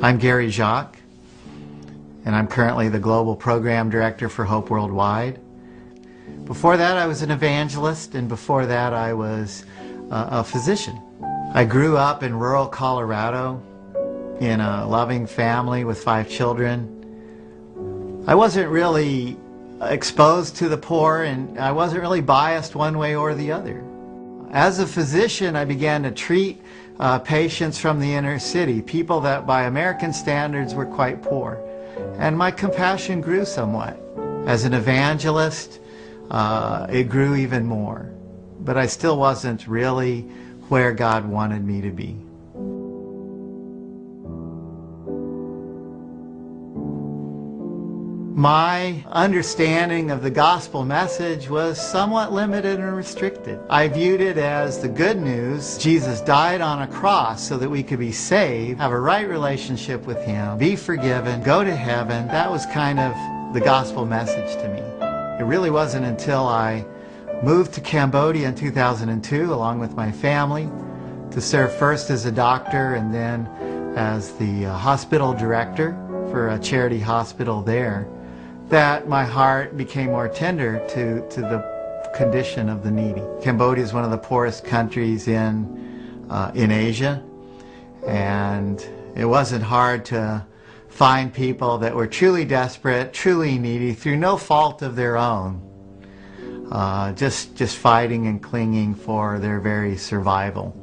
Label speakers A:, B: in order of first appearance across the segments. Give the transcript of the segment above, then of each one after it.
A: I'm Gary Jacques, and I'm currently the Global Program Director for Hope Worldwide. Before that, I was an evangelist, and before that, I was a physician. I grew up in rural Colorado in a loving family with 5 children. I wasn't really exposed to the poor, and I wasn't really biased one way or the other. As a physician, I began to treat patients from the inner city, people that by American standards were quite poor. And my compassion grew somewhat. As an evangelist, it grew even more. But I still wasn't really where God wanted me to be. My understanding of the gospel message was somewhat limited and restricted. I viewed it as the good news. Jesus died on a cross so that we could be saved, have a right relationship with Him, be forgiven, go to heaven. That was kind of the gospel message to me. It really wasn't until I moved to Cambodia in 2002 along with my family to serve first as a doctor and then as the hospital director for a charity hospital there, that my heart became more tender to the condition of the needy. Cambodia is one of the poorest countries in Asia, and it wasn't hard to find people that were truly desperate, truly needy, through no fault of their own, just fighting and clinging for their very survival.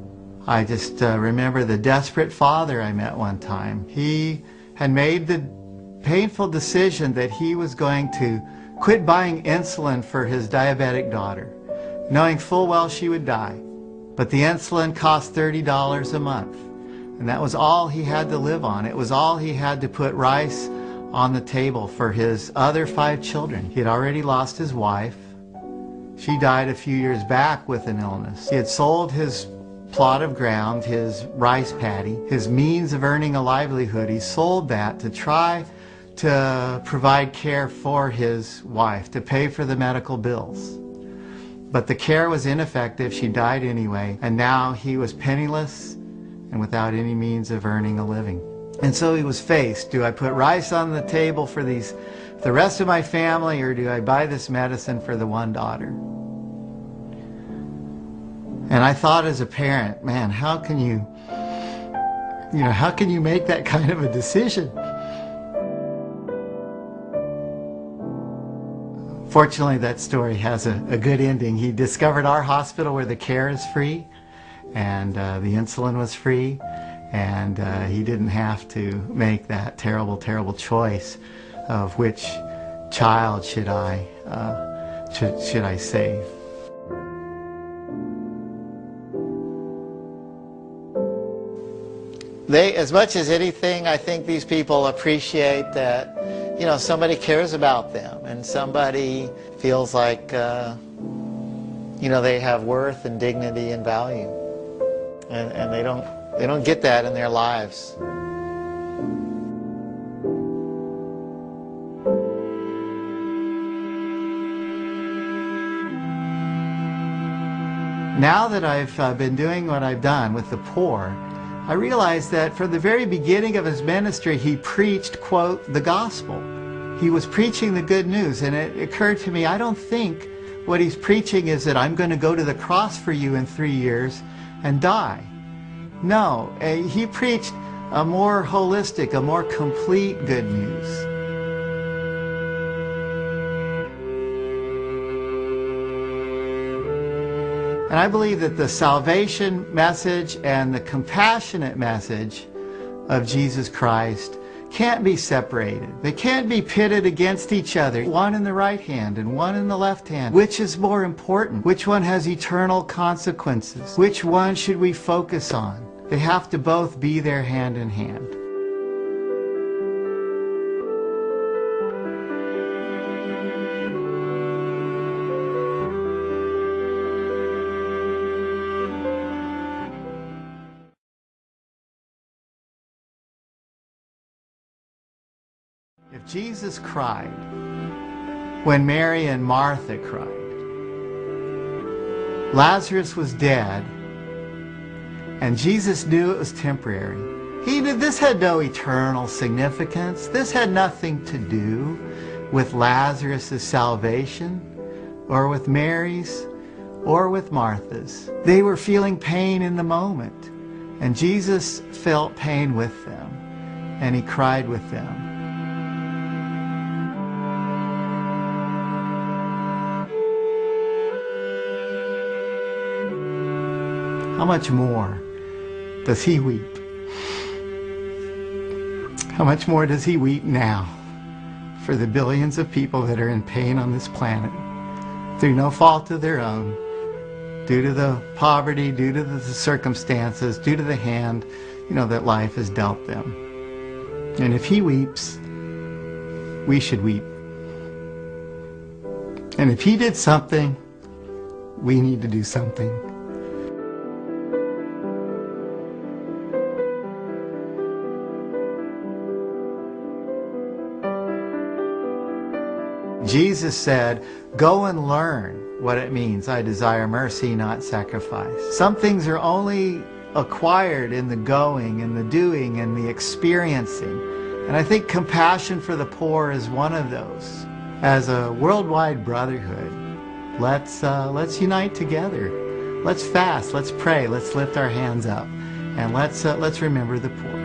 A: I just remember the desperate father I met one time. He had made the painful decision that he was going to quit buying insulin for his diabetic daughter, knowing full well she would die. But the insulin cost $30 a month, and that was all he had to live on. It was all he had to put rice on the table for his other 5 children. He had already lost his wife. She died a few years back with an illness. He had sold his plot of ground, his rice paddy, his means of earning a livelihood. He sold that to try to provide care for his wife, to pay for the medical bills. But the care was ineffective. She died anyway, and now he was penniless and without any means of earning a living. And so he was faced, do I put rice on the table for the rest of my family, or do I buy this medicine for the one daughter? And I thought as a parent, man, how can you make that kind of a decision? Fortunately, that story has a good ending. He discovered our hospital where the care is free and the insulin was free, and he didn't have to make that terrible, terrible choice of which child should I save. As much as anything, I think these people appreciate that, somebody cares about them and somebody feels like, they have worth and dignity and value. And they don't get that in their lives. Now that I've been doing what I've done with the poor, I realized that from the very beginning of his ministry, he preached, quote, the gospel. He was preaching the good news, and it occurred to me, I don't think what he's preaching is that I'm going to go to the cross for you in 3 years and die. No, he preached a more holistic, a more complete good news. And I believe that the salvation message and the compassionate message of Jesus Christ can't be separated. They can't be pitted against each other, one in the right hand and one in the left hand. Which is more important? Which one has eternal consequences? Which one should we focus on? They have to both be there hand in hand. If Jesus cried when Mary and Martha cried, Lazarus was dead, and Jesus knew it was temporary, This had no eternal significance. This had nothing to do with Lazarus' salvation, or with Mary's, or with Martha's. They were feeling pain in the moment, and Jesus felt pain with them, and he cried with them. How much more does he weep? How much more does he weep now for the billions of people that are in pain on this planet through no fault of their own, due to the poverty, due to the circumstances, due to the hand, that life has dealt them. And if he weeps, we should weep. And if he did something, we need to do something. Jesus said, go and learn what it means. I desire mercy, not sacrifice. Some things are only acquired in the going and the doing and the experiencing. And I think compassion for the poor is one of those. As a worldwide brotherhood, let's unite together. Let's fast, let's pray, let's lift our hands up, and let's remember the poor.